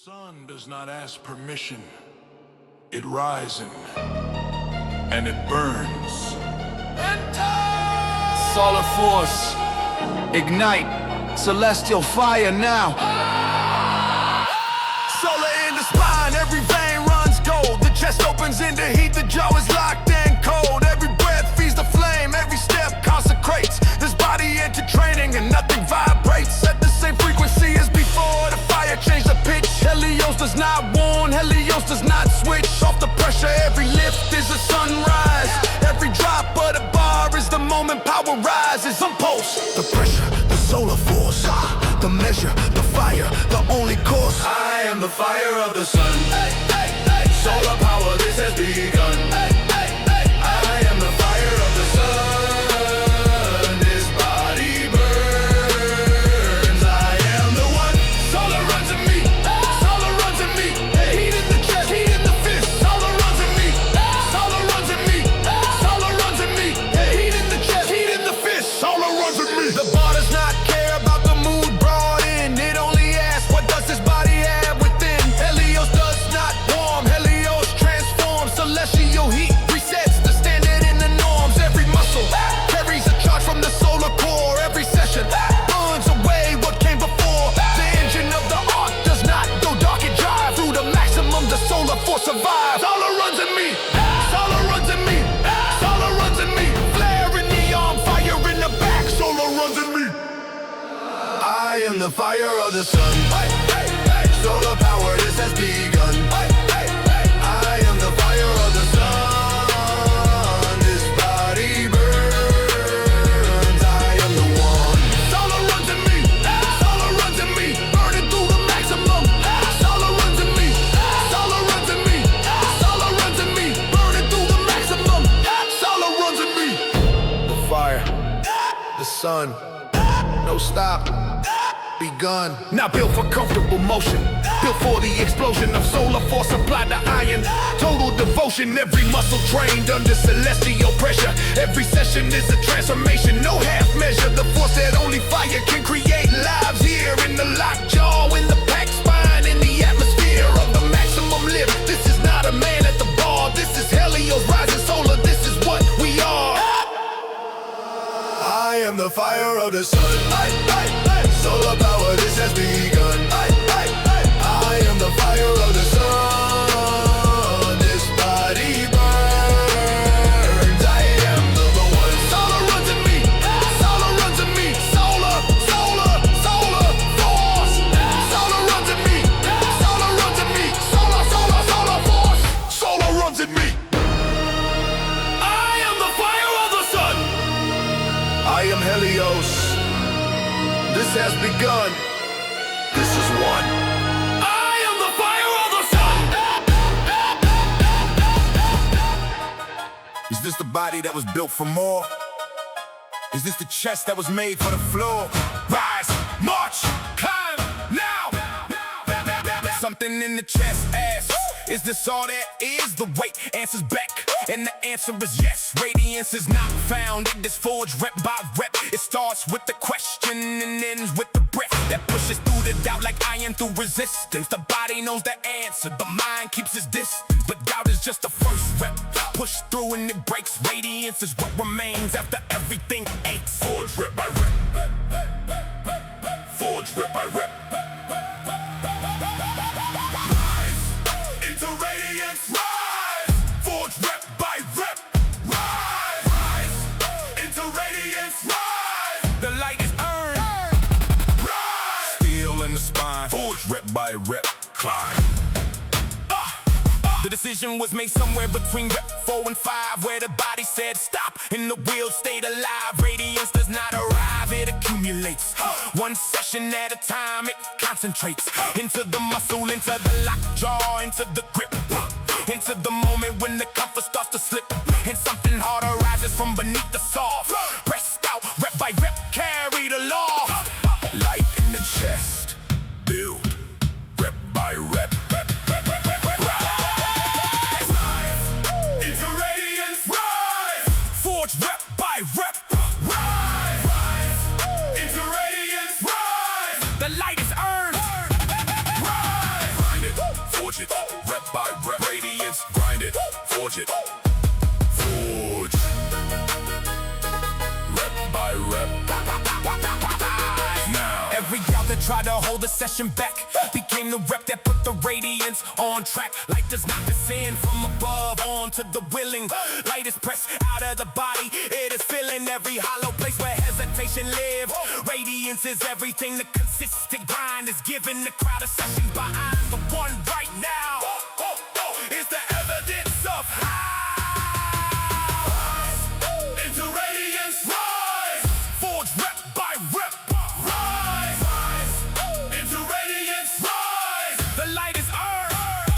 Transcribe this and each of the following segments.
sun does not ask permission. It rises and it burns. Solar force, ignite, celestial fire now. Solar in the spine, every vein runs gold. The chest opens into heat, the jaw is locked and cold. Every breath feeds the flame, every step consecrates this body into training, and nothing vibrates at the same frequency as before. The fire changed the pitch. Helios does not warn, Helios does not switch off the pressure. Every lift is a sunrise, every drop of the bar is the moment power rises. Impulse, the pressure, the solar force, the measure, the fire, the only course. I am the fire of the sun. Solar power, this has begun. I am the fire of the sun. This body burns. I am the one. Solar runs in me. Solar runs in me. Heat in the chest, heat in the fist. Solar runs in me. Solar runs in me. Solar runs in me. Heat in the chest, heat in the fist. Solar runs in me. The bar does not care about the mood brought in. It only asks, what does this body have within? Helios does not warm. Helios transforms. Celestial heat resets the standard in the norms. Every muscle carries a charge from the solar core. Every session burns away what came before. The engine of the arc does not go dark and drive. Through the maximum, the solar force survives. Solar runs in me. Solar runs in me. Solar runs in me. Flare in the arm, fire in the back. Solar runs in me. I am the fire of the sun. Solar power, this has begun. I am the fire of the sun. This body burns. I am the one. Solar runs in me. Solar runs in me. Burning through the maximum. Solar runs in me. Solar runs in me. Solar runs in me. Burning through the maximum. Solar runs in me. The fire, the sun, no stop, begun. Now built for comfortable motion, built for the explosion of solar force applied to iron. Total devotion, every muscle trained under celestial pressure. Every session is a transformation, no half measure. The force that only fire can create lives here in the lockjaw, in the packed spine, in the atmosphere of the maximum lift. This is not a man at the bar, this is Helios rising solar, this is what we are. I am the fire of the sun. Solar power, this has begun. I am the fire of the sun. This body burns. I am the one. Solar runs in me. Solar runs in me. Solar, solar, solar force. Solar runs in me. Solar runs in me. Solar, solar, solar force. Solar runs in me. I am the fire of the sun. I am Helios. This has begun. This is one. I am the fire of the sun. Is this the body that was built for more? Is this the chest that was made for the floor? Rise, march, climb, now! Something in the chest asks, is this all there is? The weight answers back, and the answer is yes. Radiance is not found, it is forged rep by rep. It starts with the question and ends with the breath that pushes through the doubt like iron through resistance. The body knows the answer, the mind keeps its distance, but doubt is just the first rep. Push through and it breaks. Radiance is what remains after everything aches. Forged rep by rep. Forged rep by rep. Into radiance, rise. Forge rep by rep, rise. Into radiance, rise. The light is earned. Rise. Steel in the spine. Forge rep by rep, climb. The decision was made somewhere between rep 4 and 5, where the body said stop and the wheel stayed alive. Radiance does not arrive, it accumulates. One session at a time, it concentrates into the muscle, into the lockjaw, into the grip, into the moment when the comfort starts to slip, and something harder rises from beneath the soft. Pressed out, rep by rep, carry the law. Light in the chest, build, rep by rep. Rep by rep. Rise. Into radiance, rise. The light is earned. Rise. forge it. Forge. Rep by rep. Now. Every y'all that tried to hold the session back became the rep that put the radiance on track. Light does not descend from above onto the willing. Light is pressed out of the body. It is filling every hollow place where hesitation lives. Radiance is everything. The consistent grind is giving the crowd a session behind the one right now. Is the evidence of high. Into radiance, rise. Forge rep by rep. Rise. Into radiance, rise. The light is earned.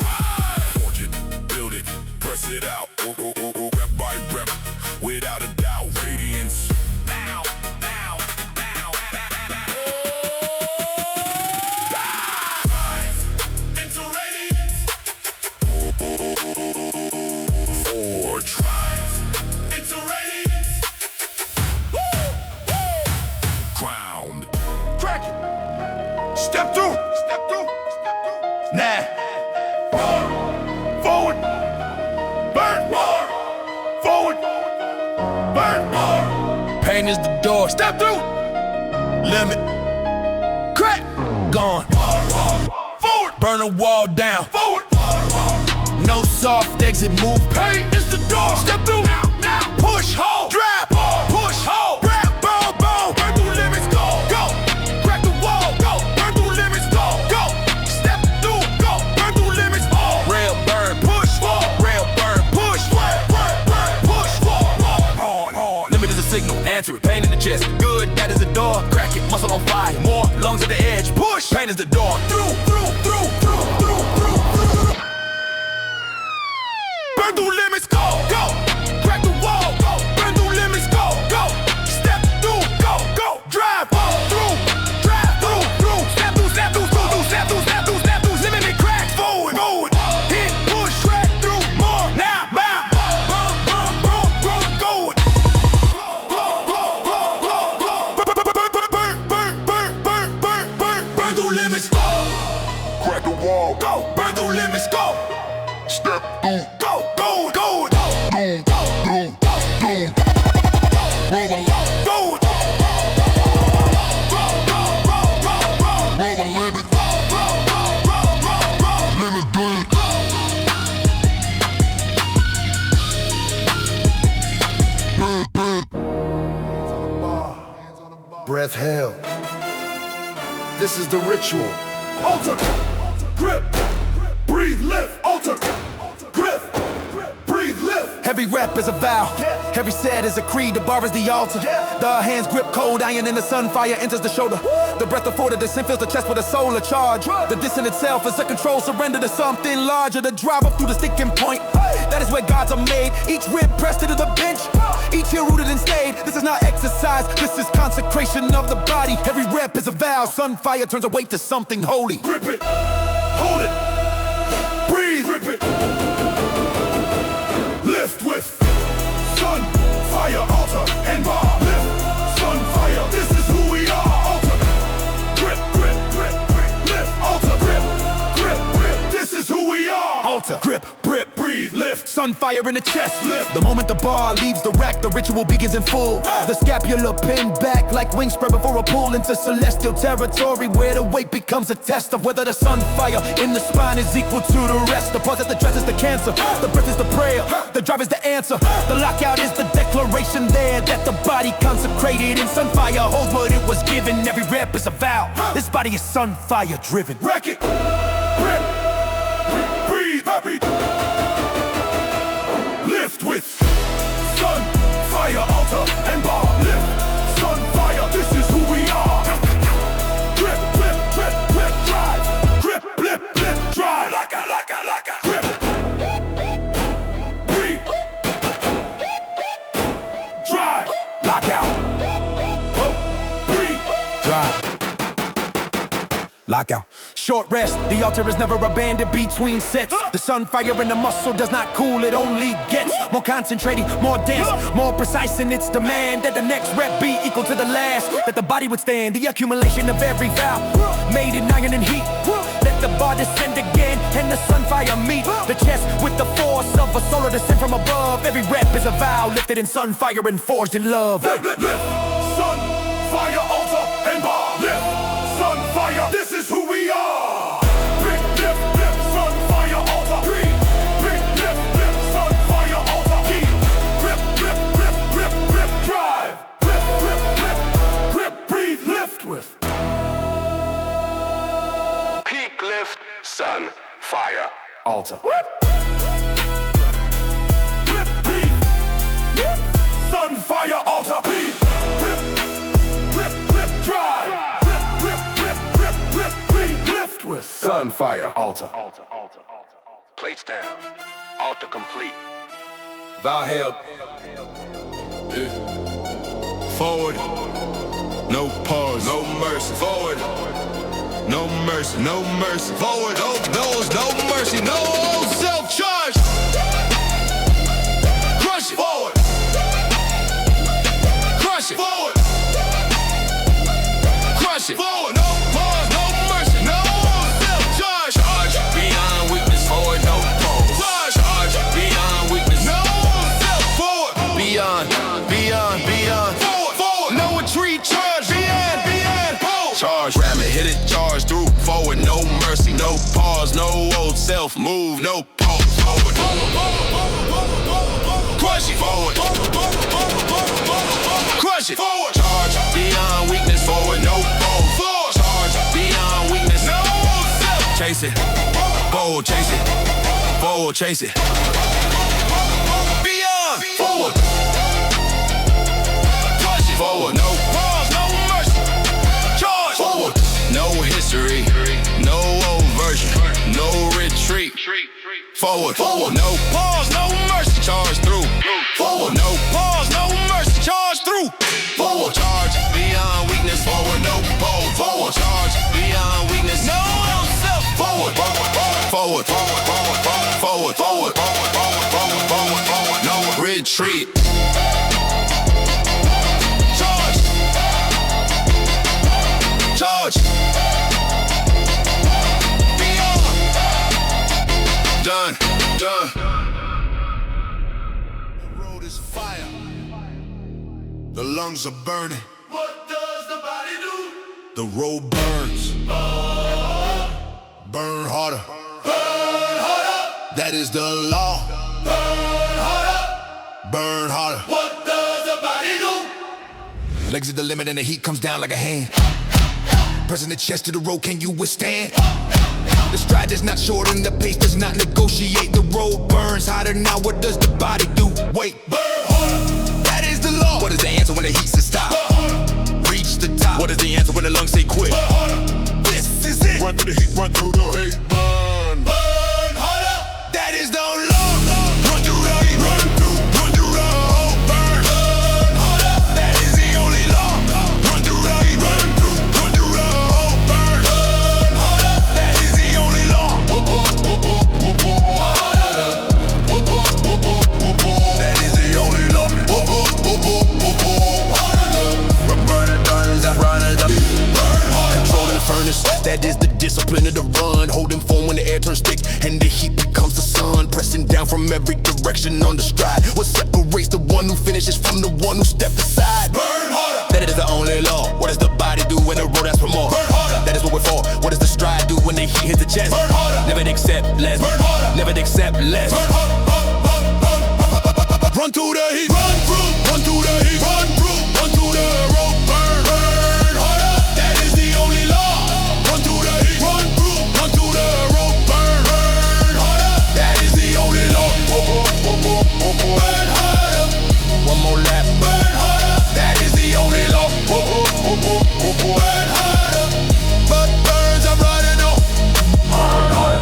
Rise. Forge it, build it, press it out. Rep by rep, without a doubt. Radiance. Now. Rise. Into radiance. Forge. Rise. Into radiance. Crowned. Crack it. Step through. Step through. Nah. Forward. Burn. Forward. Burn. Pain is the door. Step through. Limit. Crack. Gone. Forward. Burn a wall down. Forward. No soft exit move. Pain is the door. Step through. Now. Push. Hold. Drop. Push. Hold. Grab. Boom. Burn through limits. Go. Crack the wall. Go. Burn through limits. Go. Step through. Go. Burn through limits. Rail burn. Push. Rail burn. Push. Push. Limit is a signal. Answer it. Pain in the chest. Good. That is the door. Crack it. Muscle on fire. More lungs at the edge. Push. Pain is the door. Through. Burn through limits. Go. Crack the wall. Go. Burn through limits. Go. Step through. Go. Drive. Through. Drive. Through. Step through. Limit and crack. Forward. Hit. Push. Crack through. More. Now. Bound. Go. Burn through limits. Crack the wall. Go. Burn through limits. Go. Step through. Go. Breath hell. This is the ritual. Alter, grip, breathe, lift. Alter, grip, breathe, lift. Every rep is a vow. Every set is a creed. The bar is the altar. The hands grip cold iron and the sunfire enters the shoulder. The breath of the descent fills the chest with a solar charge. The distant itself is a control surrender to something larger. The drive up through the sticking point. That is where gods are made. Each rib pressed into the bench. Each here rooted and stayed. This is not exercise. This is consecration of the body. Every rep is a vow. Sunfire turns a weight to something holy. Grip it. Hold it. Breathe. Grip it. Lift with Sunfire, altar, and bar. Lift, Sunfire, this is who we are. Altar, grip, lift. Altar, grip, this is who we are. Altar, grip, breathe, lift. Sunfire in the chest, lift. The moment the bar leaves the rack, the ritual begins in full. The scapula pinned back like wings spread before a pull into celestial territory, where the weight becomes a test of whether the sunfire in the spine is equal to the rest. The pause at the dress is the cancer. The breath is the prayer. The drive is the answer. The lockout is the declaration there that the body consecrated in sunfire holds what it was given. Every rep is a vow. This body is sunfire driven. Wreck it. Grip. Breathe. Happy. Lift with Sunfire, altar, and bar. Lift. Sunfire, this is who we are. Grip, drive. Grip, drive. Like a. Grip. Breathe. Drive. Lock out. Breathe. Drive. Lock out. Short rest, the altar is never abandoned between sets. The sunfire in the muscle does not cool, it only gets more concentrated, more dense, more precise in its demand. That the next rep be equal to the last, that the body would stand. The accumulation of every vow, made in iron and heat. Let let the bar descend again, and the sunfire meet the chest with the force of a solar descent from above. Every rep is a vow lifted in sunfire and forged in love. Lift, Sunfire, altar, and bar. Lift, Sunfire, this is who we are. Lift, Sunfire, altar. Breathe. Lift, Sunfire, altar. Keep. Rip, drive. Grip, breathe, lift with. Peak lift, Sunfire, altar. Grip, breathe. Sunfire, altar. Breathe. Drive. Grip, breathe, lift with Sunfire, altar. Plates down. Altar complete. Thou help. Forward. No pause. No mercy. Forward. No mercy. No mercy. Forward. No mercy. No self-charge. Crush it. Forward. Crush it. Forward. Crush it. Forward. No pause. No mercy. No self-charge. Charge. Beyond weakness. Forward. No pause. Charge. Beyond weakness. No self. Forward. Beyond. Forward. No retreat. Charge. Beyond. Pose. Charge. Ram it. Hit it. Charge through. Forward. No mercy. No pause. No old self. Move. No pause. Forward. Crush it. Forward. Crush it. Forward. Charge. Beyond weakness. Forward. No pause. Forward. Charge. Beyond weakness. No self. Chase it. Forward. Chase it. Forward. Chase it. Beyond. Forward. Crush it. Forward. No pause. No mercy. Charge. Forward. No history. No old version. No retreat. Forward. No pause. No mercy. Charge through. Forward. No pause. No mercy. Charge through. Forward. Charge. Beyond weakness. Forward. No pause. Forward. Charge. Beyond weakness. No self. Forward. No retreat. Charge. Beyond. Done. The road is fire. The lungs are burning. What does the body do? The road burns. Burn harder. That is the law. Burn harder. What does the body do? Legs at the limit and the heat comes down like a hand. Pressing the chest to the road, can you withstand? The stride is not short and the pace does not negotiate. The road burns hotter now, what does the body do? Wait, Burn harder. that is the law. What is the answer when the heat says stop? Reach the top. What is the answer when the lungs say quit? This is it. Run through the heat, run through the hate. Burn. Burn harder. That is the law. Run through the heat, run through the whole burn. Burn harder. That is the only law. Run through the heat, run through the whole burn. Burn harder. That is the only law. That is the only law. Controlling the furnace, that is the discipline of the run. Holding form when the air turns thick and the heat becomes the sun. Pressing down from every direction on the stride. What separates the one who finishes from the one who stepped aside? Burn harder. That is the only law. What does the body do when the road asks for more? Burn harder. That is what we're for. What does the stride do when the heat hits the chest? Burn harder. Never accept less. Burn harder. Never accept less. Burn harder. Run through the heat. Run through. Run through the heat. Run through. Run through the road. Burn. Burn harder. That is the only law. Run through the heat. Run through. Run through the road. Burn. Burn harder. That is the only law. Burn harder. One more lap. Burn harder. That is the only law. Burn harder. But burns are running on.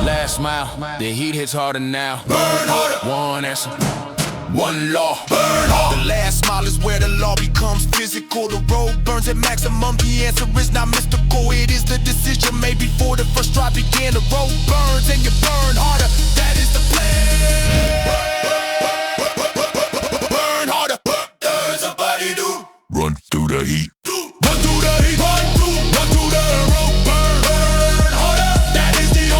Last mile. The heat hits harder now. Burn harder. One answer. One law. Burn harder. The last mile is where the law becomes physical. The road burns at maximum. The answer is not mystical. It is the decision made before the first stride began. The road burns and you burn harder. That is the plan. Burn harder. What does the body do? Run through the heat. Run through the heat. Run through. Run through the road. Burn. Burn harder. That is the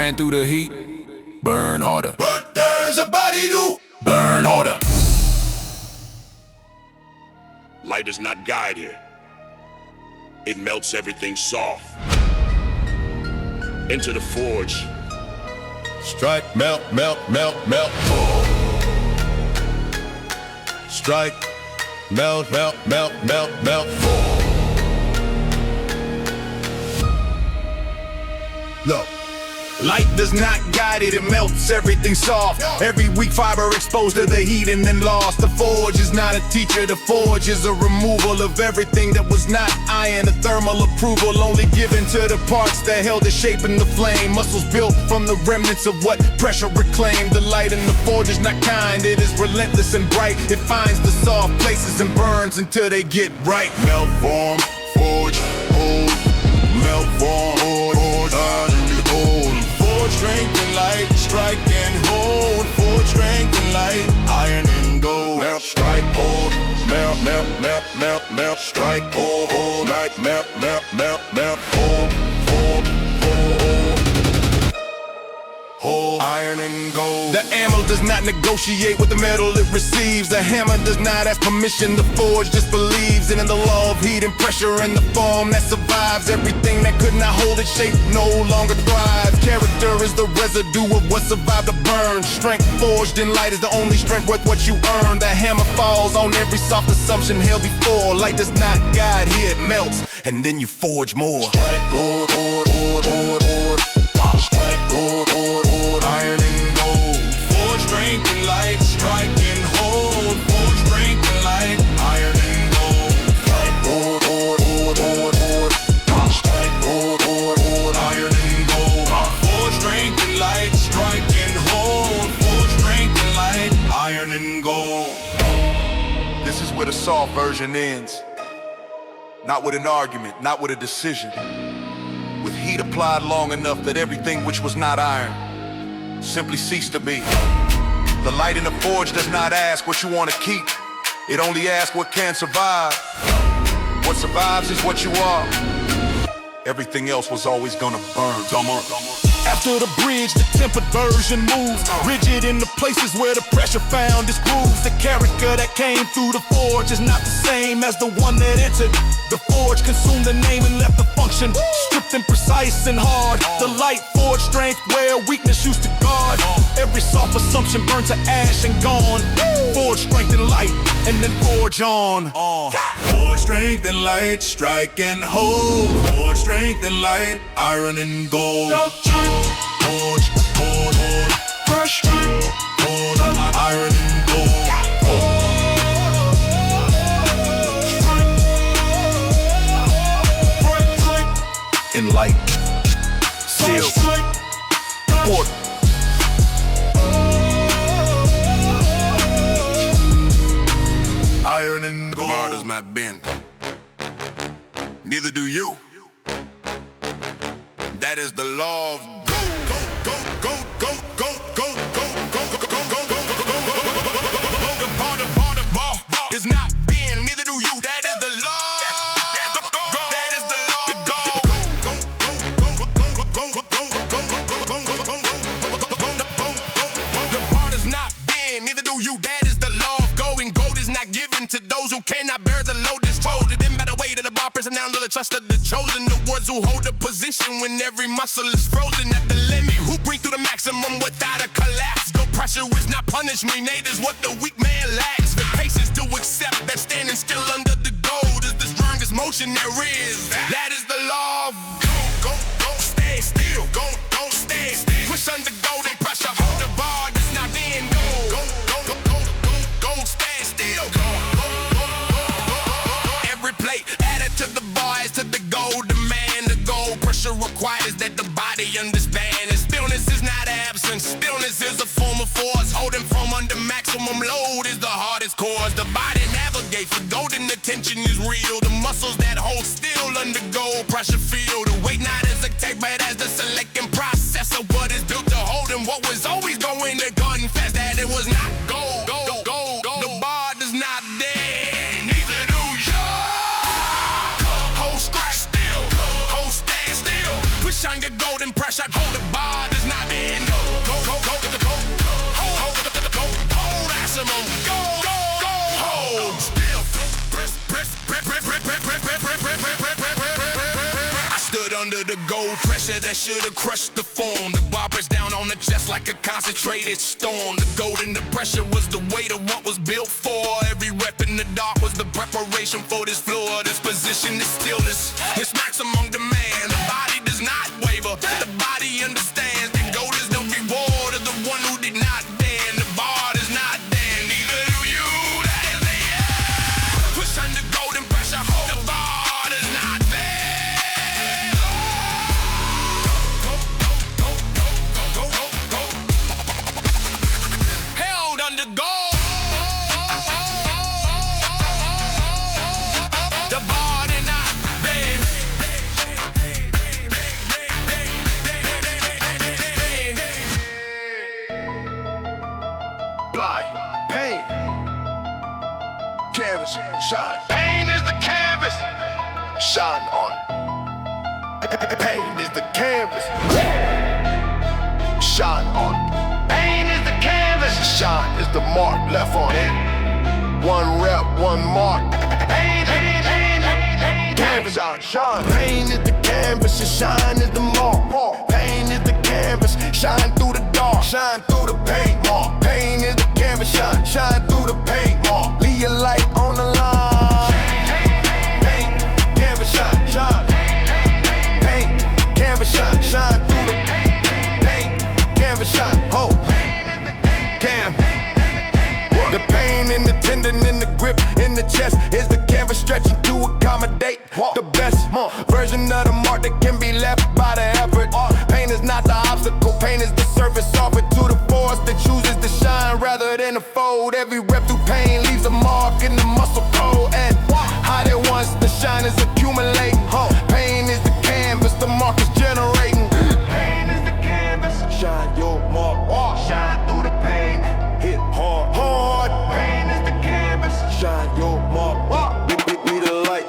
ran through the heat, burn harder. But there's a body to Burn harder. Light does not guide here. It melts everything soft. Into the forge. strike, melt, melt, melt, melt. Strike, melt, melt, melt, melt, melt. Look. Light does not guide it, it melts everything soft. Every weak fiber exposed to the heat and then lost. The forge is not a teacher, the forge is a removal of everything that was not iron. A thermal approval only given to the parts that held the shape in the flame. Muscles built from the remnants of what pressure reclaimed. The light in the forge is not kind, it is relentless and bright. It finds the soft places and burns until they get right. Melt, form, forge, hold. Melt, form, forge, iron in the gold. Forge, strength and light, strike and hold. Forge, strength and light, iron and gold. Melt, strike, hold. Melt, melt, melt, melt, melt. Strike, hold, hold. Light, melt, melt, melt, melt. Hold, hold, hold. Hold, iron and gold. The ammo does not negotiate with the metal it receives. The hammer does not ask permission, the forge just believes. And in the law of heat and pressure and the form that survives. Everything that could not hold its shape no longer thrives. Character is the residue of what survived the burn. Strength forged in light is the only strength worth what you earn. The hammer falls on every soft assumption held before. Light does not guide, here it melts, and then you forge more. Strike, hold, hold, hold, hold, hold. Strike, hold, hold, hold, iron and gold. Forge, strength and light, strike and hold. Forge, strength and light, iron and gold. Strike, hold, hold, hold, hold, hold. Strike, hold, hold, hold, iron and gold. Forge, strength and light, strike and hold. Forge, strength and light, iron and gold. This is where the soft version ends. Not with an argument, not with a decision. With heat applied long enough that everything which was not iron simply ceased to be. The light in the forge does not ask what you want to keep. It only asks what can survive. What survives is what you are. Everything else was always gonna burn. After the bridge, the tempered version moves. Rigid in the places where the pressure found its grooves. The character that came through the forge is not the same as the one that entered. The forge consumed the name and left the function. Stripped and precise and hard. The light forge strength where weakness used to guard. Every soft assumption burned to ash and gone. Forge strength and light, and then forge on. Forge, strength and light, strike and hold. Forge, strength and light, iron and gold. Forge, hold, hold. Fresh, hold, iron and gold. In light, seal, port. Iron and gold. Bar does not bend. Neither do you. That is the law of go, go, go, go, go, go, go, go, go, go, go, go, go, go, go. The bar is not bend. Neither do you. That is the law. That is the law. The bar does not bend. Neither do you. That is the law of going. Gold is not given to those who cannot bear the load. Disposed in by the weight of the bar, pressing down to the trust of the chosen. The ones who hold the position when every muscle is frozen at the limit. Who breathe through the maximum without a collapse. The pressure is not punishment. Nate is what the weak man lacks. The patience to accept that standing still under the gold is the strongest motion there is. That is the law of go, go, go, stay still. Go, go, stay still. Push under golden pressure. Hold the bar, that's not being gold. Go, go, go, go, go, go, stand still. Go, go, go, go, go, go. Every plate added to the bar is to the gold demand. The gold pressure requires that the body understand. And stillness is not absence. Stillness is a form of force. Holding from under maximum load is the hardest cause. The body navigates. The golden attention is real. The muscles that hold still undergo pressure feel. The weight not as a tech, but as the selecting process of what is built to hold. And what was always going to confess that it was not gold. Gold, gold, gold. The bar does not dead. Neither do you. Hold scratch still. Hold stand still. Push on your gold golden pressure. Hold the bar does not end. Go, hold maximum. Go, hold. Still, I stood under the gold pressure that should have crushed the form. The bar pressed down on the chest like a concentrated storm. The gold and the pressure was the weight of what was built for. Every rep in the dark was the preparation for this floor. This position, this stillness, this maximum demand. The body does not waver. The body understands that gold is the reward of the one who did not bend. The bar does not bend, neither do you. That is the end. Push under golden pressure. Hold the bar does not bend. Held under gold. The bar did not bend. Blind, pain, canvas, shine. Pain is the canvas, shine on it. Pain is the canvas, shine on it. Pain is the canvas, shine is the mark left on it. One rep, one mark. Pain, canvas, shine. Pain is the canvas, and shine is the mark. Pain is the canvas, shine through the dark, shine through the paint mark. Pain is the canvas, shine through the paint mark. Leave your light on the line. Paint, canvas, shine. Paint, canvas, shine through the paint, canvas, shine. Oh, cam. The pain in the tendon, in the grip, in the chest is the canvas stretching to accommodate the best version of the mark that can be left by the effort. Pain is not the obstacle, pain is the surface offered to the force that chooses to shine rather than to fold. Every rep through pain leaves a mark in the muscle code, and hide it once the shine is accumulating. Pain is the canvas, the mark is generating. Pain is the canvas, shine your mark, shine through the pain, hit hard, hard. Pain is the canvas, shine your mark. Be the light,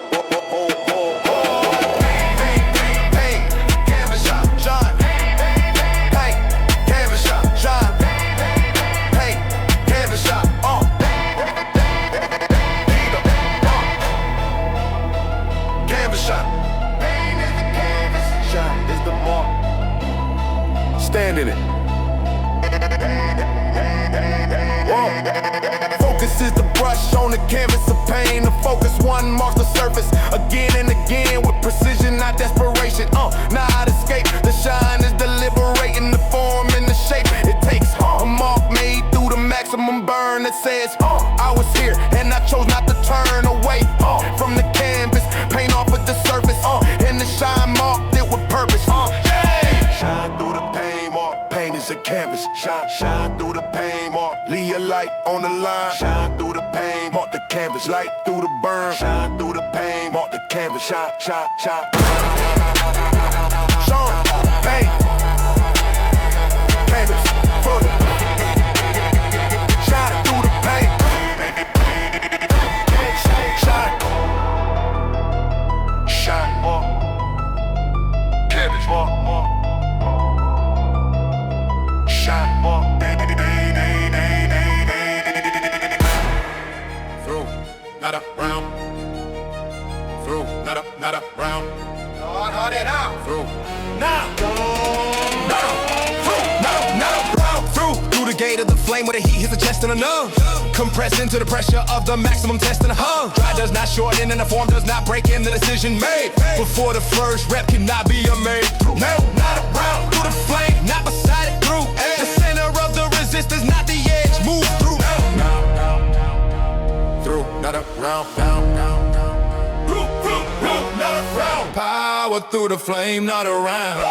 pain, canvas, shine. Pain, canvas, shine. Pain, canvas, shine. Canvas, shine. Pain is the canvas, shine is the mark. Stand in it. Focus is the brush on the canvas of pain. The focus one marks the surface again and again with precision, not desperation. Not escape. The shine is deliberating the form and the shape. It takes a mark made through the maximum burn that says I was here and I chose not to turn away from the canvas. Paint off of the surface and the shine marked it with purpose. Shine through the pain mark. Pain is a canvas. Shine through the pain mark. Leave your light on the line. Shine through the pain mark the canvas. Light through the burn. Shine through the pain mark the canvas. Shine. Shine, pain, canvas, for the shine through the pain. Shine mark, canvas mark. Shine mark. Through, not around. Through, not around. Hard it out. Through, Now. Through the gate of the flame where the heat hits the chest and the numb. Compress into the pressure of the maximum test and the hum. Dry does not shorten and the form does not break in the decision made. Before the first rep cannot be made. No, not around. Through the flame, not beside it. Through the center of the resistance, not the edge. Move through. through, not around. Not around. Power through the flame, not around.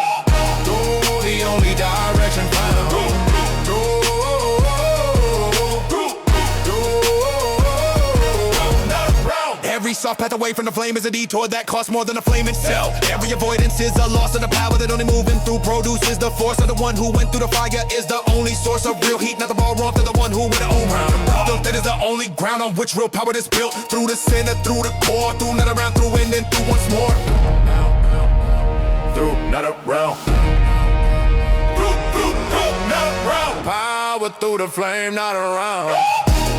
Through the only direction found. Every soft path away from the flame is a detour that costs more than the flame itself. Every avoidance is a loss of the power that only moving through produces the force of the one who went through the fire is the only source of real heat, not the ball wrong to the one who went around. That is the only ground on which real power is built. Through the center, through the core, through not around, through and then through once more. Through not around. Power through the flame, not around.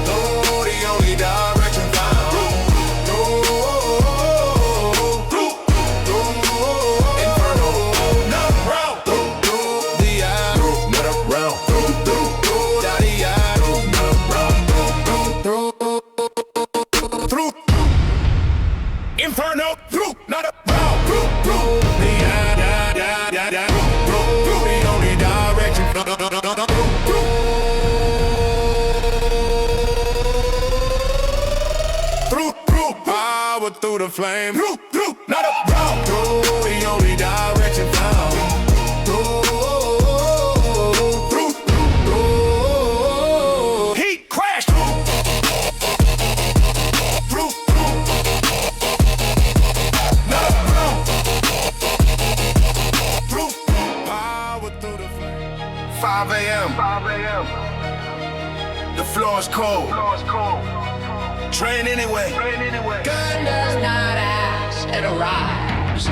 Through the only direction found. Inferno, through, not a Through the only direction. Through, power through the flame. Through, not a Through the only direction found. Through, heat crash. Through, power through the flame. 5 a.m. The floor is cold. Train anyway. Gun does not ask, it arrives.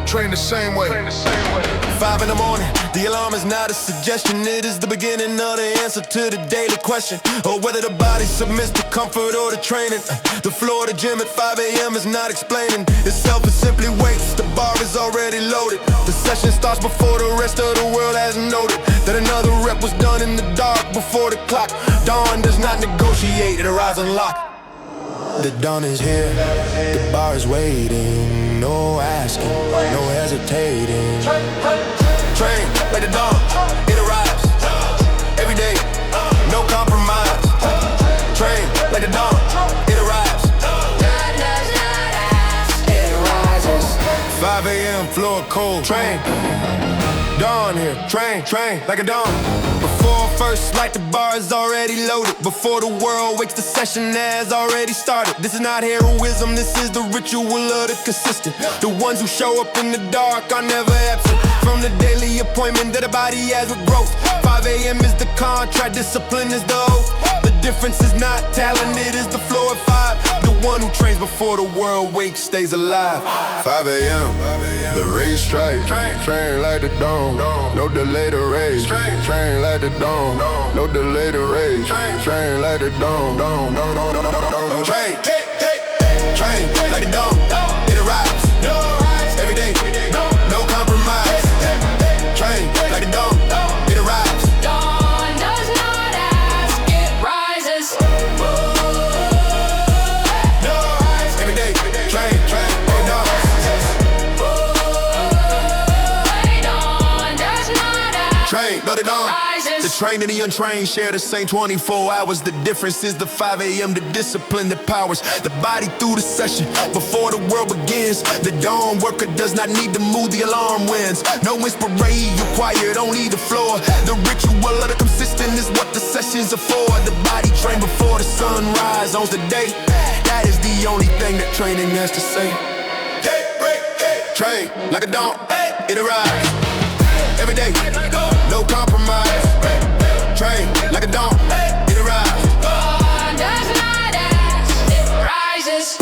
Train the same way. 5 in the morning, the alarm is not a suggestion. It is the beginning of the answer to the daily question, or whether the body submits to comfort or to training. The floor of the gym at 5 a.m. is not explaining itself, it simply waits. The bar is already loaded. The session starts before the rest of the world has noted that another rep was done in the dark before the clock. Dawn does not negotiate, it arrives unlocked. The dawn is here, the bar is waiting. No asking, no hesitating. Train like the dawn, it arrives. Every day, no compromise. Train like the dawn, it arrives. Gun does not ask, it rises. 5 a.m. floor cold. Train, dawn here. Train like a dawn. Before first light, the bar is already loaded. Before the world wakes, the session has already started. This is not heroism, this is the ritual of the consistent. The ones who show up in the dark are never absent from the daily appointment that the body has with growth. 5 a.m. is the contract, discipline is the oath. The difference is not talent, it is the floor at 5. The one who trains before the world wakes stays alive. 5 a.m. The race strike. Train like the dawn. No delay to race. Train like the dawn. No delay to race. Train like the dawn. Train like the dawn. It arrives. Every day. No compromise. Train like the dawn. It arrives. Dawn does not ask, it rises. Every day. Train. Dawn does not ask, Train, but it on. rises. The trained and the untrained share the same 24 hours. The difference is the 5 a.m. The discipline that powers the body through the session before the world begins. The dawn worker does not need to move, the alarm wins. No inspiration required, only the floor. The ritual of the consistent is what the sessions are for. The body trained before the sunrise owns the day. That is the only thing that training has to say. Train like a dawn, it arrives. Every day, no compromise. Train like a dawn, it arrives. Dawn does not ask, it rises.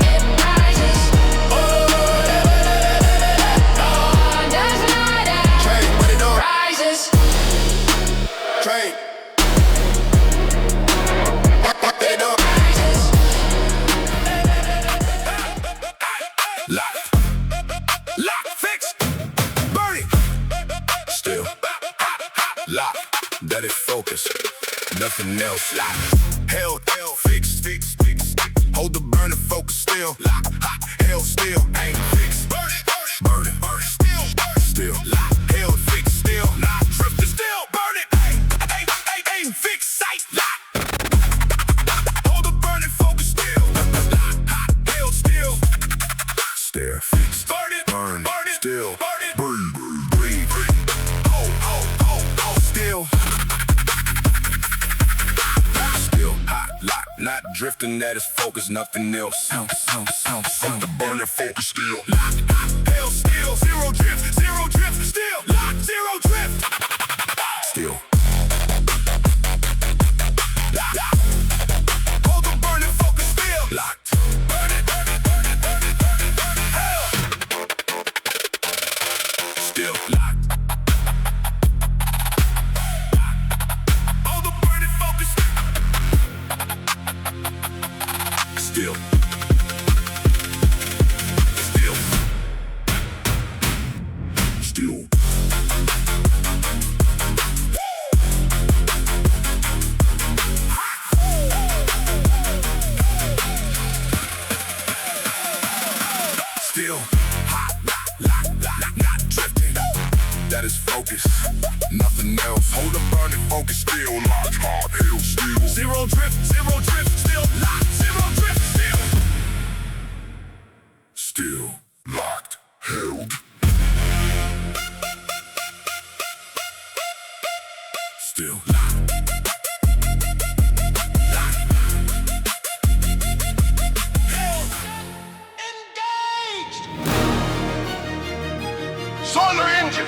It rises. Dawn does not ask, Train, when it on, rises. train. When it on. Lock, fix, burn it. Still, lock, that is focus, nothing else. Lock, held, fix, hold the burner, focus still. Lock, held, still, ain't fix, burn it, still, lock, held, fix, still, not drifting, still, burn it, ain't fix, sight, lock, hold the burner, focus still. Lock, held, still, fix, burn it, still, breathe, still, hot, lock, not drifting, that is focus, nothing else. Hold the burner, focus still. Lock, held, still, zero drift, still, lock, zero drift, still. Hold the burner, focus still. Locked. Burn it, held. All the burning focus. Still. Still hot, not drifting. That is focus, nothing else. Hold the burning focus, still locked, hard, held, still. Zero drift, still locked. Zero drift, still locked, held. Still locked. Solar engine.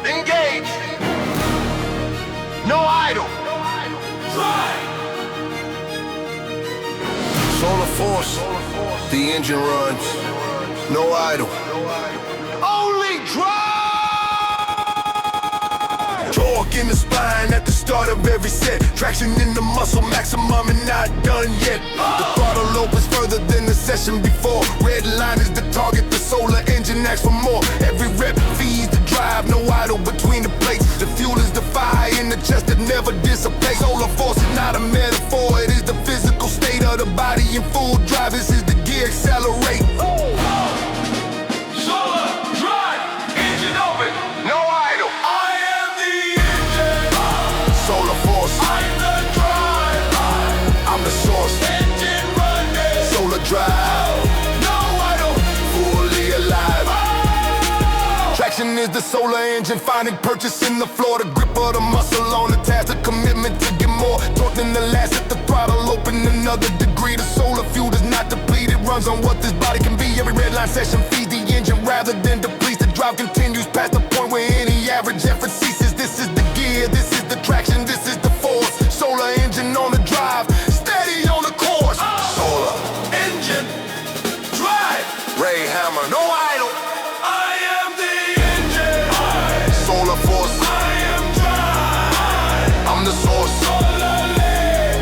Engage. No idle. Drive. Solar force, the engine runs. No idle. Only drive. Torque in the spine at the start of every set. Traction in the muscle, maximum and not done yet. The throttle opens further than the session before. Red line is the target, the solar engine asks for more. Every rep feeds the drive, no idle between the plates. The fuel is the fire in the chest that never dissipates. Solar force is not a metaphor, it is the physical state of the body in full drive. This is the gear accelerate. Solar drive. Engine open. No idle. I am the engine. Solar force, I'm the drive. I'm the source. Engine running. Solar drive, No idle. fully alive. Traction is the solar engine, finding purchase in the floor. The grip of the muscle on the task, the commitment to get more torque than the last. At the throttle open another degree. The solar fuel does not deplete, it runs on what this body can be. Every red line session feeds the engine rather than depletes. The drive continues past the point where any average effort ceases. This is the gear, this is the traction, this is the force. Solar engine on the drive, steady on the course. Solar Engine. Drive. Ray Hammer, no idle. I am the engine. Solar force, I am drive. I'm the source. Solar lead.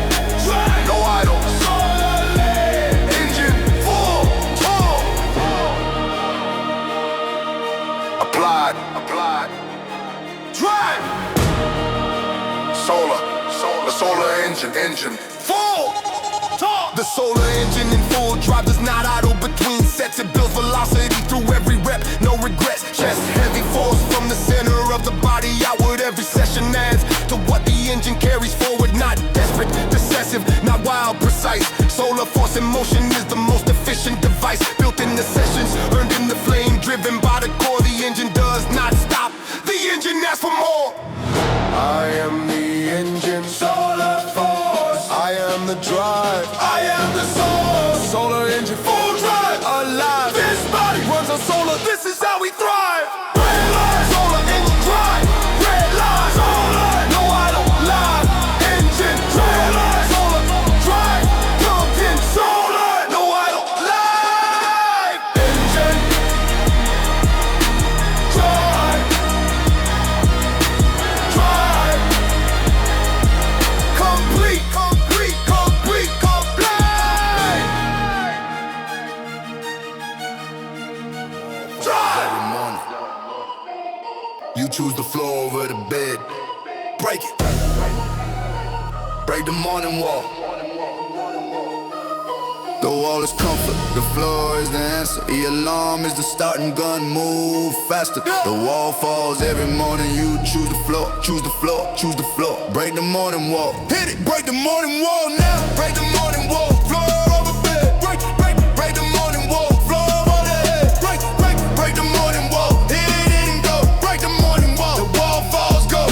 Drive. No idle. Solar lead. Engine full torque. Applied. Drive. Solar. The solar engine full torque. The solar engine in full drive does not idle between sets. It builds velocity through every rep, no regrets. Chest heavy force from the center of the body outward. Every session adds to what the engine carries forward. Not desperate, decisive, not wild, precise. Solar force in motion is the most efficient device. Built in the sessions, earned in the flame, driven by the core. The engine does not stop. The engine asks for more. I am the engine. Solar force. I am the drive. I am the source. Solar engine full drive, alive. This body Runs on solar, this is how we thrive. red line. Solar engine drive, red line. Solar. No idle, live. Engine Red line. solar drive, plugged in. Solar. No idle, live. Engine Drive. drive, complete. Drive. Every morning, you choose the floor over the bed. Break it. Break the morning wall. The wall is comfort, the floor is the answer. The alarm is the starting gun, move faster. The wall falls every morning, you choose the floor, choose the floor, choose the floor. Break the morning wall, hit it, break the morning wall now. Break the morning wall, floor over bed. Break the morning wall, floor over the head. Break the morning wall, hit it and go. Break the morning wall, the wall falls, go.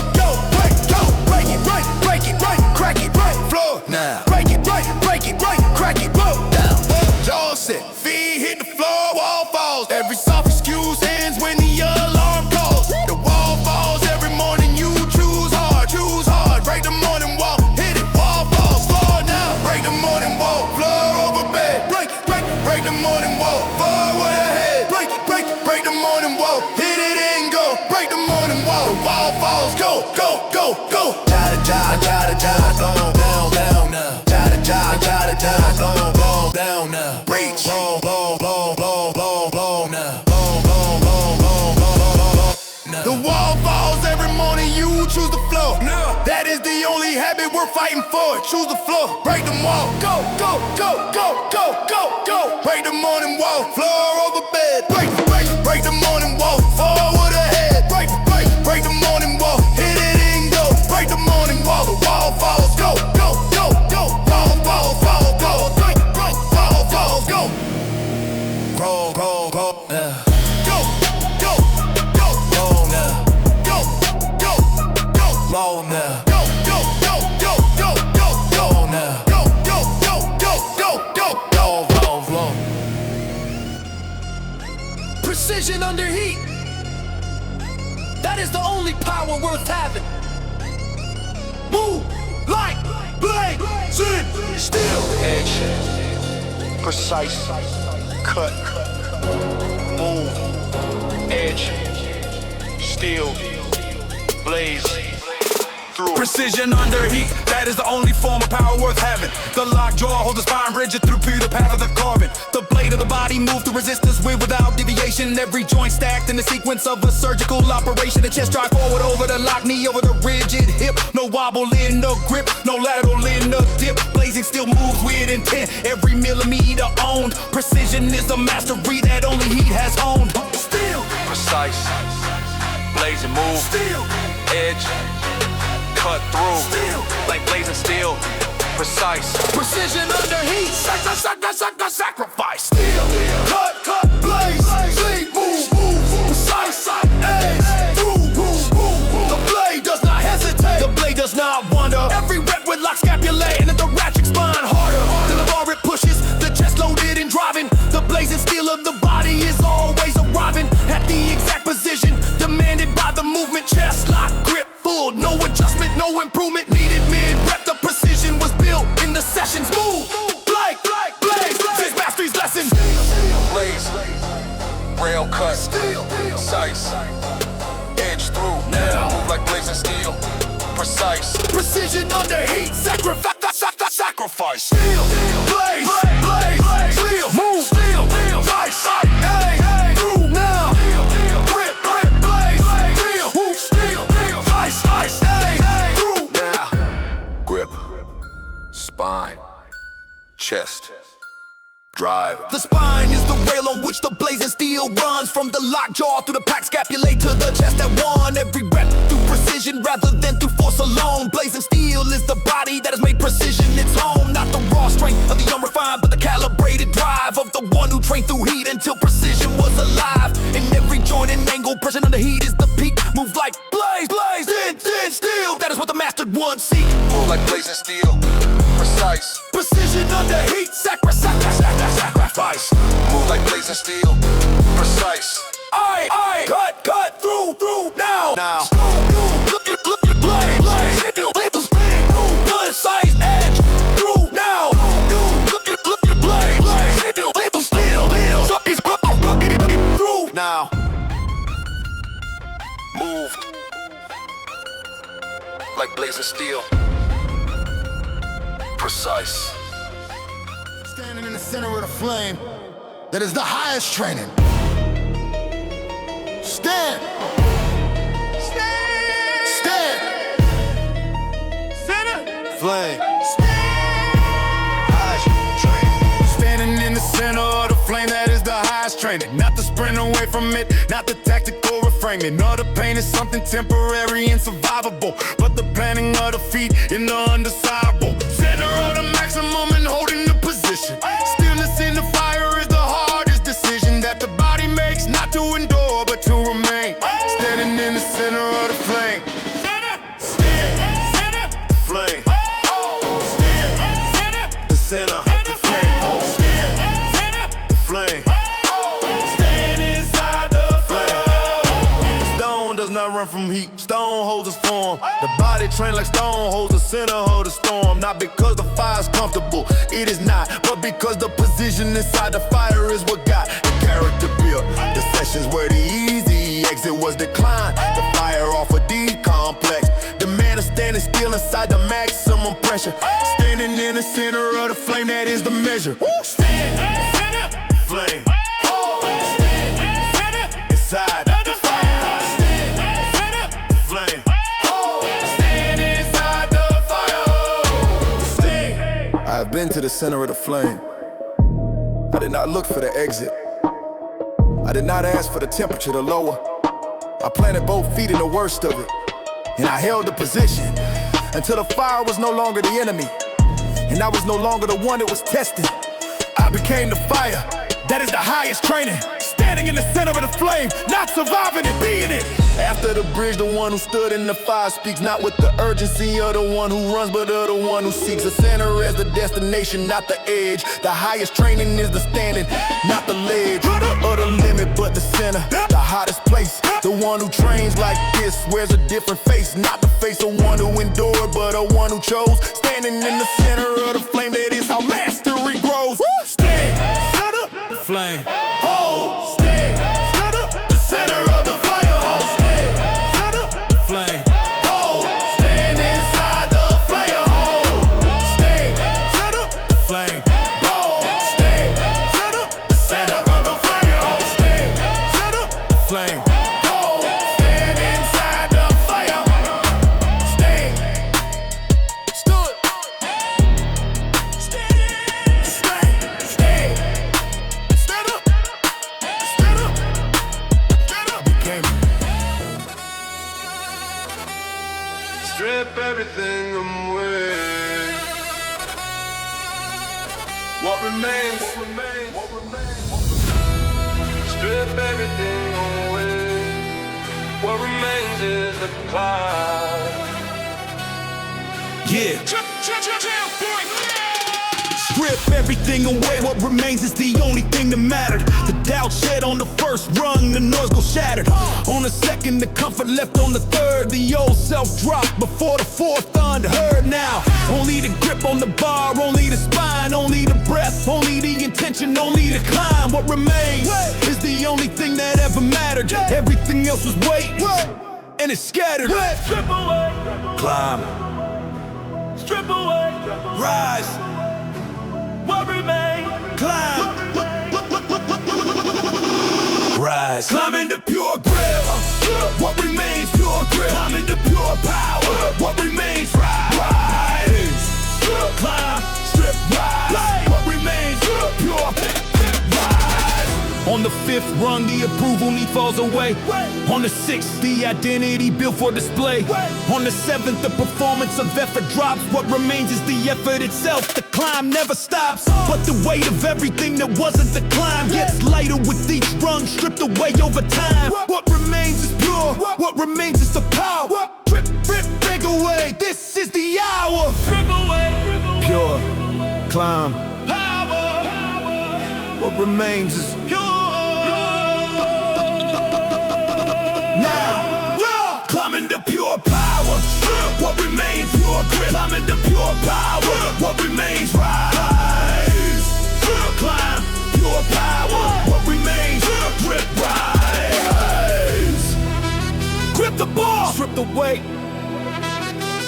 Break it, crack it, floor now. Break it, crack it, roll down. Jaw set, feet hit the floor, wall falls. Every soft excuse ends when the alarm calls. The wall falls every morning, you choose hard. Break the morning wall, hit it, wall falls, floor now. Break the morning wall, floor over bed. Break the morning wall, forward ahead. Break the morning wall, hit it. go, go. Jada, down, down, down now. Jada, down, down now. Reach, blow now. The wall falls every morning, you choose the floor. That is the only habit we're fighting for. Choose the floor, break the wall. Go, go, go, go, go, go, go. Break the morning wall, floor over bed. Break the morning wall, forward ahead. Break the morning wall, hit it and go. Break the morning wall, the wall falls. Go, go, go, go. Wall falls, go. Wall falls, go. Roll, yeah. Low now. Go, go, go, go, go, go, go now. Go, go, go, go, go, go, go, flow. Precision under heat. That is the only power worth having. Move like blazing steel. Edge, precise, cut, move, edge, steel, blaze. Precision under heat, that is the only form of power worth having. The locked jaw holds the spine rigid through the path of the carbon. The blade of the body moves through resistance without deviation. Every joint stacked in the sequence of a surgical operation. The chest drive forward over the lock knee, over the rigid hip. No wobble in the grip, no lateral in the dip. Blazing still moves with intent, every millimeter owned. Precision is the mastery that only heat has honed. Steel, Precise, blazing move, steel, edge, cut through, steel. like blazing steel, precise. Precision under heat. Sacrifice. Steel, cut, blaze, sleep, move, precise, edge, through, The blade does not hesitate. The blade does not wander. Every rep with lock scapulae and the thoracic spine harder. Till the bar it pushes, the chest loaded and driving. The blazing steel of the body is always arriving at the exact position demanded by the movement. Chest lock, grip full, no adjustment, no improvement needed mid-rep. The precision was built in the sessions. Move, blaze, this mastery's lesson. Blaze, rail cut, precise, edge through, move like blazing steel, precise. Precision under heat, sacrifice. Steel, blaze, steel, move, precise, edge, through now. Grip, blaze, steel, move, precise, edge, through Now, grip, spine, chest, drive. The spine is the rail on which the blazing steel runs. From the locked jaw through the pack scapulate to the chest that won. Every rep through precision rather than through force alone. Blazing steel is the body that has made precision its home. Not the raw strength of the unrefined, but the calibrated drive of the one who trained through heat until precision was alive. In every joint and angle, pressure under heat is the peak. Move like blaze, then steel. That is what the mastered one seek. Move like blazing steel, precise. Precision under heat, sacrifice. Move like blazing steel, precise. Aye, cut through now. Blaze, precise edge through now. Blaze, through Now, move like blazing steel, precise. Standing in the center of the flame, that is the highest training. Stand. Center. Flame. Highest training. Standing in the center of the flame, that is the highest training. Not to sprint away from it, not the tactical reframing. All the pain is something temporary and survivable, but the planning of the feet in the undesirable. Center of the maximum and holding the position. Stillness in the fire is the hardest decision that the body makes, not to endure but to remain. Standing in the center of the flame. Flame. The center. The flame. Stand inside the flame. Stone does not run from heat. Stone holds its form. The body trained like stone holds the center of the storm. Not because the fire's comfortable, it is not, but because the position inside the fire is what got the character built. The sessions where the easy exit was declined. The fire off a D complex. The man inside the maximum pressure. Standing in the center of the flame, that is the measure. Stand in the center, flame. Stand in the center, inside the fire. Stand in the center, flame. Stand inside the fire. Stand. I've been to the center of the flame. I did not look for the exit. I did not ask for the temperature to lower. I planted both feet in the worst of it, and I held the position until the fire was no longer the enemy, and I was no longer the one that was tested. I became the fire. That is the highest training. Standing in the center of the flame, not surviving and being it. After the bridge, the one who stood in the fire speaks not with the urgency of the one who runs, but of the one who seeks. The center as the destination, not the edge. The highest training is the standing, not the ledge or the limit, but the center. The hottest place. The one who trains like this wears a different face, not the face of one who endured, but a one who chose. Standing in the center of the flame, that is how mastery grows. Stand, shut up, the flame. Hold, stand, shut up, the center of the fire. Hold, stand, shut up, the flame. Hold, stand inside the flame. Hold, stand, shut up, the flame. Hold, stand, shut up, the center of the fire. Hold, stand, shut up, the flame. Strip everything away. What remains? Strip everything away. What remains is the cloud. Yeah. Strip everything away, what remains is the only thing that mattered. The doubt shed on the first rung, the noise goes shattered. On the second, the comfort left on the third. The old self dropped before the fourth unheard. Now, only the grip on the bar, only the spine, only the breath, only the intention, only the climb. What remains is the only thing that ever mattered. Everything else was weight, and it's scattered. Strip away, climb. Strip away, rise. What remains? Climb. Rise. Climb into pure grip. What remains? Pure grip. Climb into pure power. What remains? Rise. Climb. Strip. Rise. What remains? Pure rise. On the fifth rung, the approval need falls away. On the sixth, the identity built for display. On the seventh, the performance of effort drops. What remains is the effort itself. The climb never stops, but the weight of everything that wasn't the climb gets lighter with each rung, stripped away over time. What remains is pure. What remains is the power. Strip, rip, break away. This is the hour. Strip away. Pure. Climb. Power. What remains is pure. Now, climb into pure power. What remains? Pure grip. Climb into pure power. What remains? Rise. Climb. Pure power. What remains? Grip. Rise. Grip the ball. Strip the weight.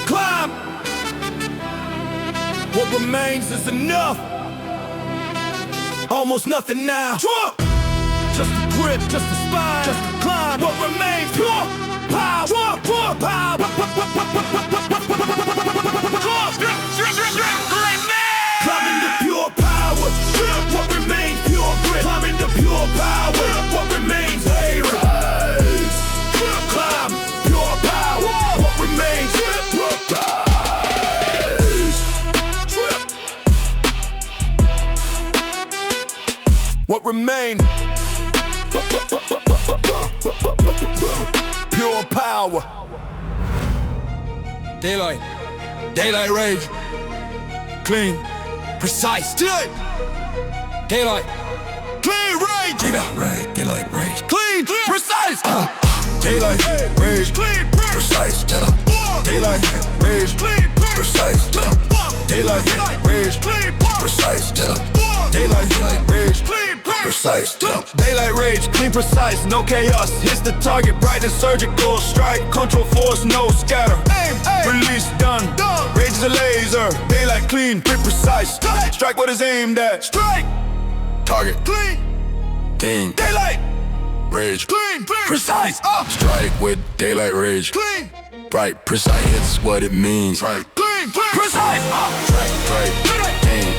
Climb. What remains is enough. Almost nothing now. Drop. Just a grip, just a spine, just a climb. What remains? Pure power. Pure power. Climb into pure power. What remains? Pure grip. Climb into pure power. What remains? Hey, rise. Climb. Pure power. What remains? Rise. What remains? Pure power. Daylight. Daylight rage. Clean. Precise. Daylight. Clean rage. Daylight rage. Daylight rage. Clean. Precise. Daylight rage. Clean. Precise. Daylight rage. Clean. Precise. Daylight rage. Clean. Precise. Daylight rage. Clean. Precise. precise. Daylight rage, clean, precise, no chaos. Hits the target, bright and surgical. Strike, control force, no scatter. Aim, release, done. Rage is a laser. Daylight clean, precise. Strike what is aimed at. Strike. Target clean. Ding. Daylight rage, clean, precise. Strike with daylight rage, clean. Bright, precise, hits what it means. Right, clean, precise. Strike, ding.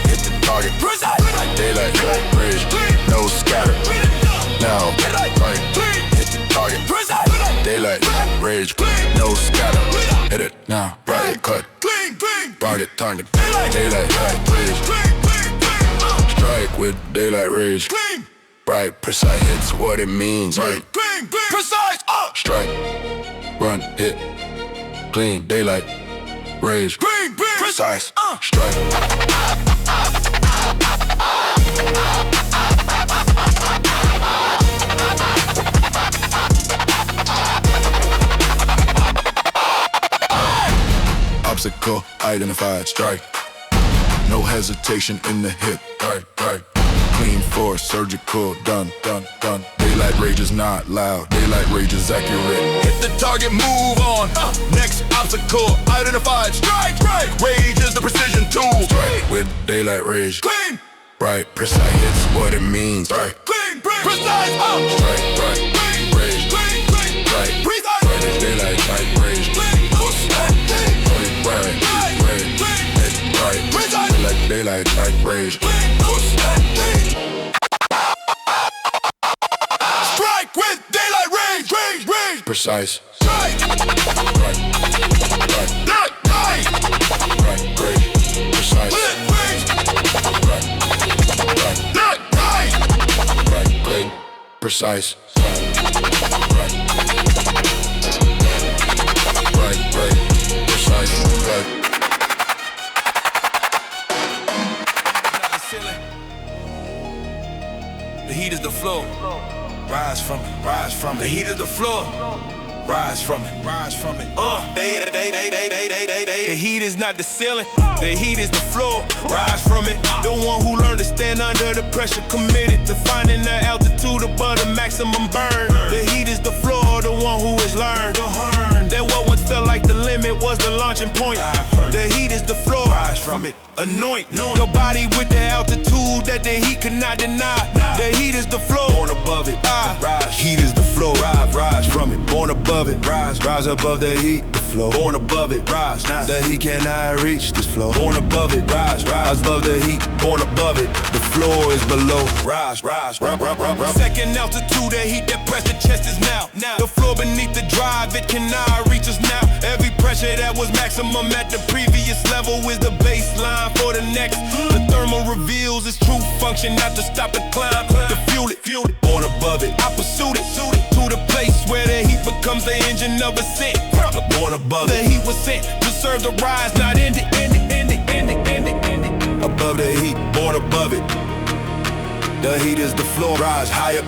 Hit the target, precise. Daylight rage, no scatter. Now, right, hit the target, precise. Daylight rage, no scatter. Hit it now, bright cut. Target, target. Daylight rage. Strike with daylight rage. Bright, precise, hits what it means. Right, precise. Strike, run, hit, clean, daylight, rage, precise. Strike. Obstacle identified. Strike. No hesitation in the hit. Right, right. Clean force, surgical, done. Daylight rage is not loud. Daylight rage is accurate. Hit the target, move on. Next obstacle identified. Strike. Rage is the precision tool. Strike with daylight rage. Clean. Bright, precise, hits what it means. Right. Clean, precise. Strike. Rage. Clean. Right. Precise. Daylight rage. Right. Daylight rage. Strike with daylight rage. Precise. Right. Right. Rage. Precise. Right. Precise. Right. Precise. Right. The heat is the floor. Rise from it. The heat is the floor. Rise from it. The heat is not the ceiling. The heat is the floor. Rise from it. The one who learned to stand under the pressure, committed to finding the altitude above the maximum burn. The heat is the floor. The one who has learned that what once felt like the limit was the launching point. The heat is the floor. Rise from it. Anoint your body with the altitude that the heat cannot deny. The heat is the floor. Born above it. Rise. Heat is the floor. Rise from it. Born above it. Rise above the heat. The floor. Born above it. Rise. The heat cannot reach this floor. Born above it. Rise above the heat. Born above it. The floor is below. Rise. Second altitude, the heat that press the chest is now. The floor beneath the drive, it cannot reach us now. Every pressure that was maximum at the previous level is the baseline for the next. The thermal reveals its true function, not to stop the climb, to fuel it. Born above it, I pursued it to the place where the heat becomes the engine of ascent. Born above it, the heat was sent to serve the rise, not end it. Above the heat, born above it. The heat is the floor, rise higher.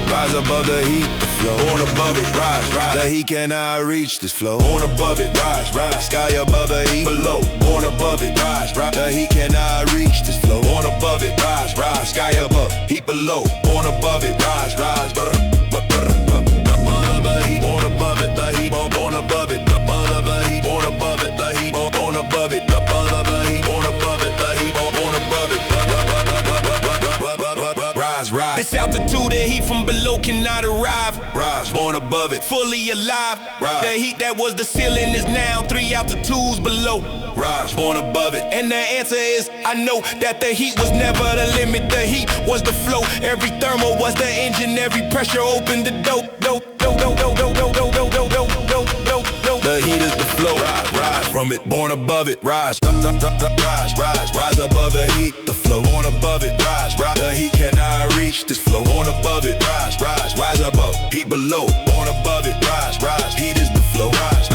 Rise above the heat, the floor. Born above it, rise. The heat cannot reach this floor. Born above it, rise. Sky above the heat, below. Born above it, rise. The heat cannot reach this floor. Born above it, rise. Sky above, heat below. Born above it, rise. Born above it, the heat. Born above it, the heat. Born above it, the heat. Born above it, the heat. Born above it, the heat. Born above it, the heat. Born above it. Rise. This altitude, the heat from below cannot arrive. Rise, born above it, fully alive. Rise. The heat that was the ceiling is now 3 altitudes below. Rise, born above it. And the answer is, I know that the heat was never the limit. The heat was the flow. Every thermal was the engine. Every pressure opened the door. The heat is the flow. Rise from it, born above it. Rise above the heat. The flow, born above it. Rise. The heat cannot reach this flow. Born above it. Rise above, heat below. Born above it. Rise. Heat is the flow. Rise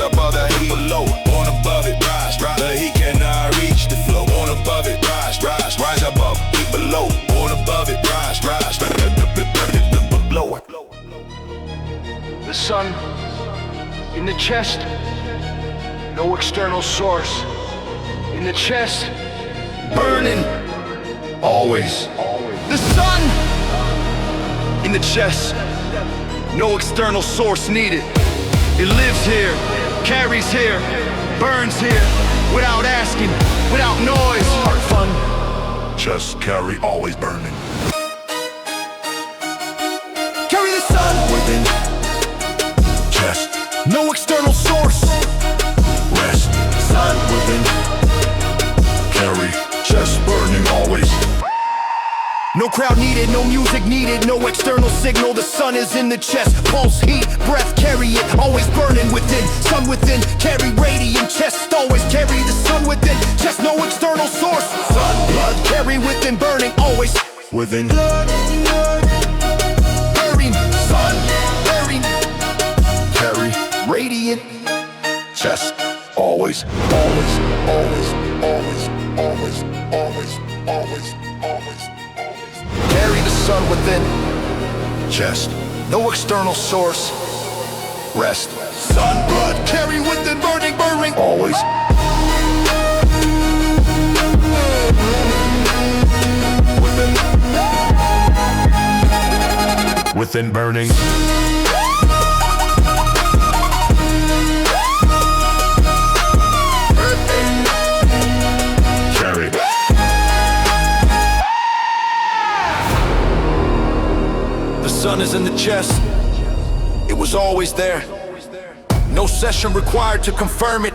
above the heat below. Born above it. Rise. The heat cannot reach the flow. Born above it. Rise above, heat below. Born above it. Rise. Below. The sun in the chest, no external source. In the chest, burning always. The sun in the chest, no external source needed. It lives here, carries here, burns here, without asking, without noise. Heart fun. Chest carry, always burning. Carry the sun Within. Chest. no external source. Rest. Sun Within. Carry. Chest burning, always. no crowd needed, no music needed, no external signal. The sun is in the chest, pulse, heat, breath, carry it, always burning within. Sun within, carry radiant, chest always carry the sun within. Chest, no external source. Sun, blood, carry within, burning, always. Within. Burning, sun, burning, Carry. radiant. Chest. Always. Always. Always. Always. Always. Always. Always. Always. Carry the sun within, Chest. no external source. Rest. Sun, blood, carry within, burning, burning. Always. Within burning. Carry. The sun is in the chest. It was always there. No session required to confirm it.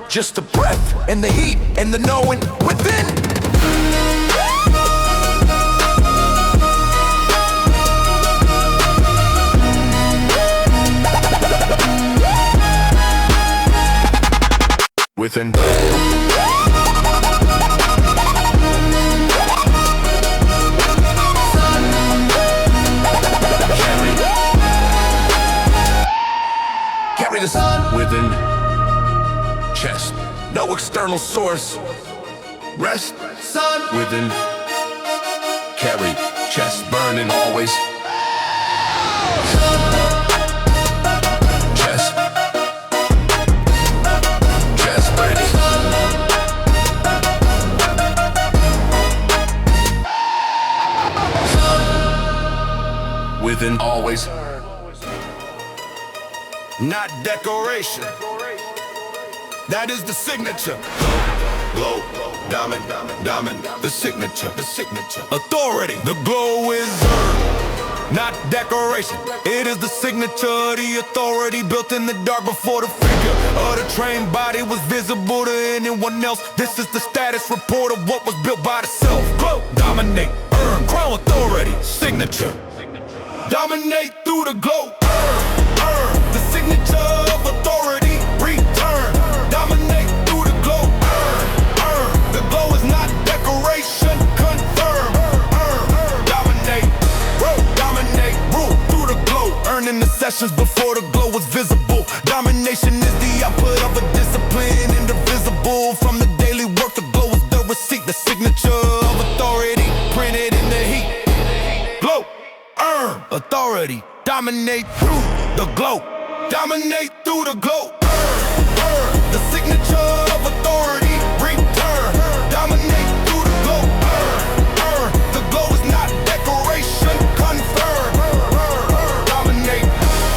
Just the breath and the heat and the knowing within. Within. Carry the sun. Within. Chest. No external source. Rest. Sun. Within. Carry. Chest burning, always. Chest. Chest burning. Within, always. Not decoration. That is the signature. Glow, diamond, the signature, authority. The glow is earned, not decoration. It is the signature, the authority built in the dark before the figure of the trained body was visible to anyone else. This is the status report of what was built by the self. Glow, dominate, earn, crown authority, signature. Dominate through the glow, earn, the signature of authority, return. Dominate through the glow, earn. The glow is not decoration, confirm, dominate, rule through the glow. Earning the sessions before the glow was visible. Domination is the output of a discipline, indivisible. From the daily work, the glow is the receipt, the signature of authority, printed in the heat. Glow, earn, authority, dominate through the glow. Dominate through the glow, the signature of authority, return. Dominate through the glow, the glow is not decoration, confirm. Dominate,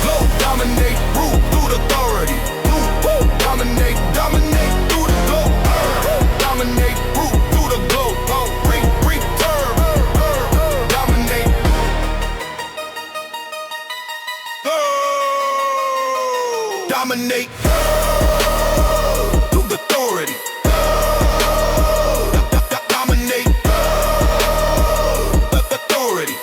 glow, dominate, rule through the authority. Dominate, dominate through the glow, dominate, rule through the glow. Return, dominate. Dominate through the authority. Dominate authority.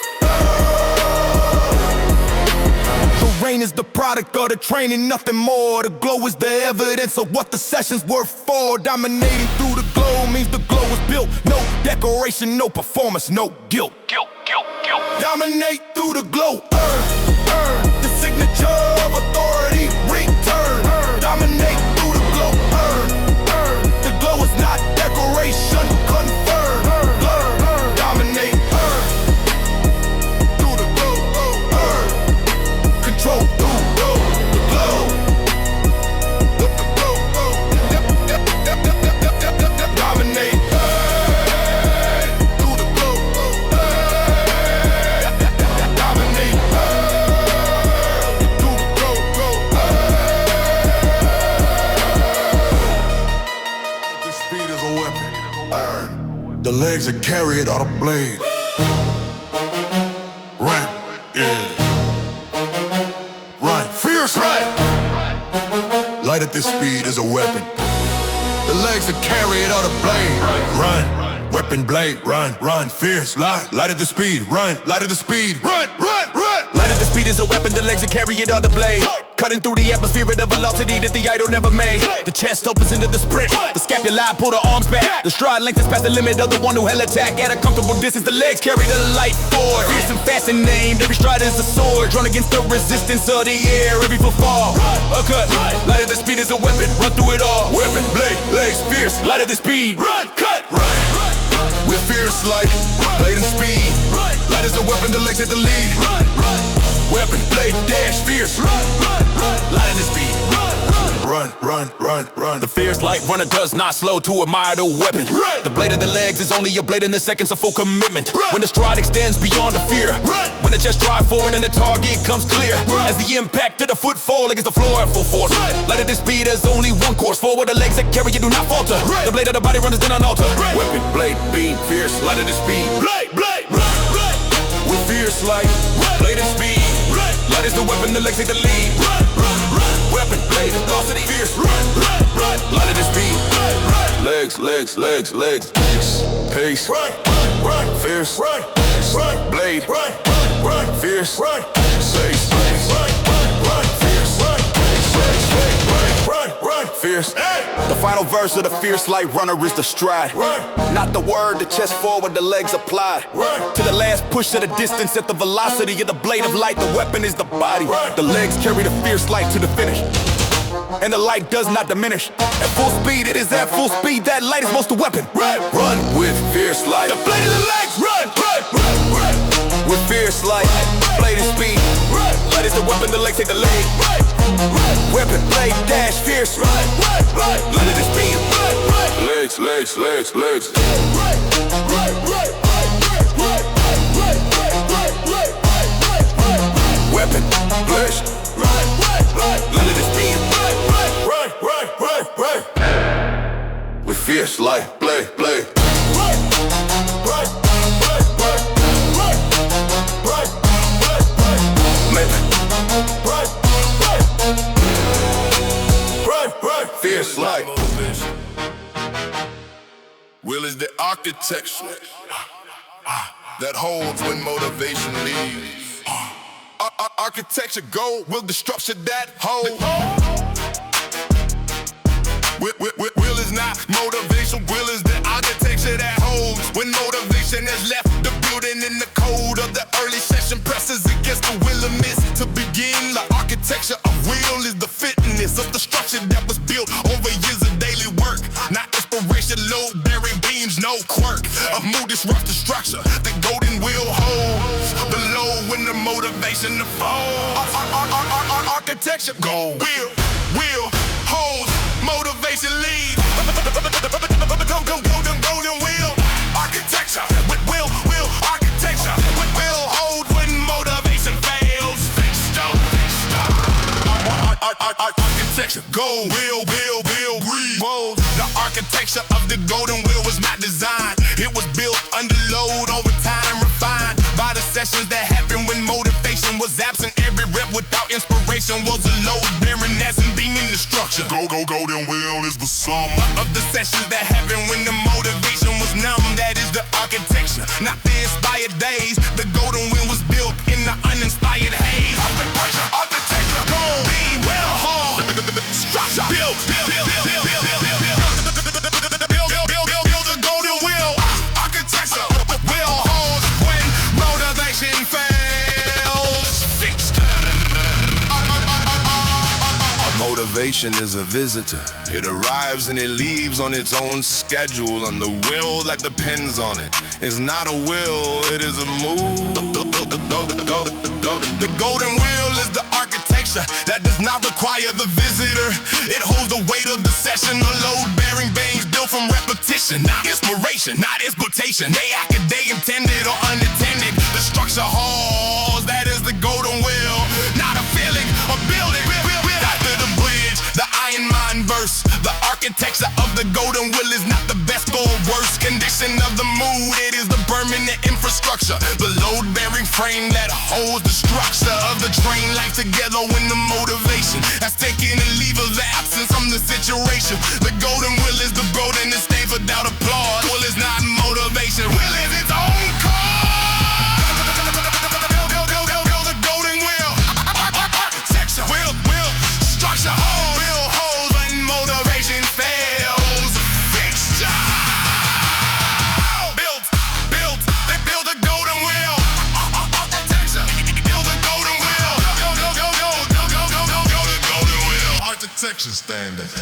The rain is the product of the training, nothing more. The glow is the evidence of what the session's worth for. Dominating through the glow means the glow is built. No decoration, no performance, no guilt. Dominate through the glow, earn the signature of authority, return. Dominate through the glow, earn. The glow is not decoration, confirm. Dominate, through the glow, control through the glow. Dominate, through the glow, that carry it on a blade. Run, yeah. Run, fierce run. Light at this speed is a weapon. The legs that carry it on a blade. Run, weapon blade, run, run, fierce, light at the speed, run, light at the speed, run, run, run. Light at the speed is a weapon, the legs that carry it on the blade. Cutting through the atmosphere at a velocity that the idol never made. The chest opens into the sprint, the scapula pull the arms back. The stride length is past the limit of the one who held attack. At a comfortable distance, the legs carry the light forward. Fierce and fast and named, every stride is a sword. Drawn against the resistance of the air, every footfall. A cut, light at the speed is a weapon, run through it all. Weapon, blade, legs, fierce, light at the speed. Run, cut, run. With fierce light, blade and speed. Light is a weapon, the legs at the lead. Weapon, blade, dash, fierce. Light at the speed. Run, run, run, run. The fierce light runner does not slow to admire the weapon. The blade of the legs is only a blade in the seconds of full commitment. When the stride extends beyond the fear. When the chest drive forward and the target comes clear. As the impact of the foot fall against the floor at full force. Light at this speed has only one course. Forward the legs that carry you do not falter. The blade of the body runners then on altar. Weapon, blade, beam, fierce, light at the speed. Blade, With fierce light, blade and speed. light is the weapon, the legs take the lead. Weapon, blade, velocity, fierce. Light at the speed. Legs, legs, legs, legs. Pace. Fierce. Blade. Fierce. Pace. Fierce. The final verse of the fierce light runner is the stride. Not the word, the chest forward, the legs applied. To the last push of the distance at the velocity of the blade of light, the weapon is the body. The legs carry the fierce light to the finish. And the light does not diminish. At full speed, it is at full speed that light is most a weapon. Run with fierce light. The blade of the legs, run. With fierce light, blade and speed. Light is the weapon, the legs take the lead. Weapon, blade, dash, fierce. Light of the speed. Legs, legs, legs, legs. Weapon, blade. Light of the speed. With fierce light, blade, blade. Fierce light. Will is the architecture that holds when motivation leaves. Architecture gold will the structure that holds. Will is not motivation, will is the architecture that holds. When motivation has left the building in the code of the early session presses against the will of miss to begin. The architecture of will is the fitness of the structure that was built over years of daily work. Not inspiration, load-bearing beams, no quirk. Of mood disrupts the structure, the golden wheel holds the low when the motivation to fall. Architecture, gold, will, holds, motivation leads. Golden wheel, architecture with will, architecture with will hold when motivation fails. Architecture, gold, will, revolve. The architecture of the golden wheel was not designed. It was built under load over time, refined by the sessions that happened when motivation was absent. Every rep without inspiration was a load-bearing essence being in the structure. Golden wheel is the sum of the sessions that happened when the motivation was numb. That is the architecture, not the inspired days. The golden wheel was built in the uninspired haze. Architecture, gold, be well hauled. Structure, build the golden wheel. Architecture, will hold when motivation fails. Fixed. Motivation is a visitor. It arrives and it leaves on its own schedule, and the will that depends on it is not a will, it is a move. The golden wheel is the architecture that does not require the visitor. It holds the weight of the session, the load-bearing beings built from repetition, not inspiration, not exploitation. They intended or unattended. The structure halls, that is the golden wheel, not a feeling, a building. After the bridge, the iron mind verse. The architecture of the golden wheel is not the best ask for a worse condition of the mood. It is the permanent infrastructure, the load-bearing frame that holds the structure of the train. Life together when the motivation has taken a leave of the absence from the situation. The golden will is the golden and stay without applause. Will is not motivation, will is its own cause. The golden will, architecture, will, structure, will hold when motivation fails. Fixture, built, they build a golden will. Architecture, build a golden will. Go, the golden will. Architecture standard.